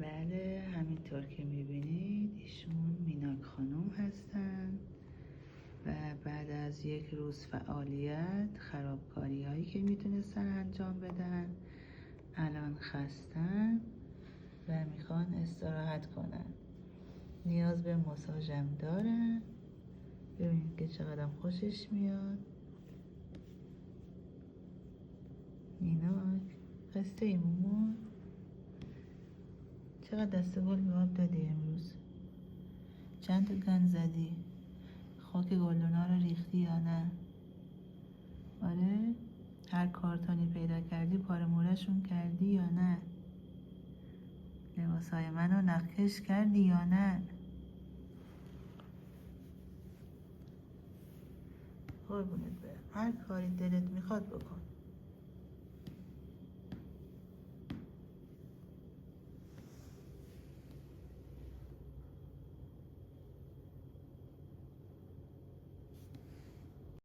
بله، همینطور که میبینید ایشون میناک خانم هستن و بعد از یک روز فعالیت خرابکاری هایی که میتونستن انجام بدن الان خستن و میخوان استراحت کنن. نیاز به ماساژم دارن. ببینید که چقدرم خوشش میاد. میناک خسته ای مامان؟ چقدر دست گل به آب دادی امروز؟ چند تا گند زدی؟ خاک گلدونا رو ریختی یا نه؟ آره؟ هر کارتونی پیدا کردی پاره مورشون کردی یا نه؟ لباسای منو نقش کردی یا نه؟ قربونت برم، هر کاری دلت میخواد بکن.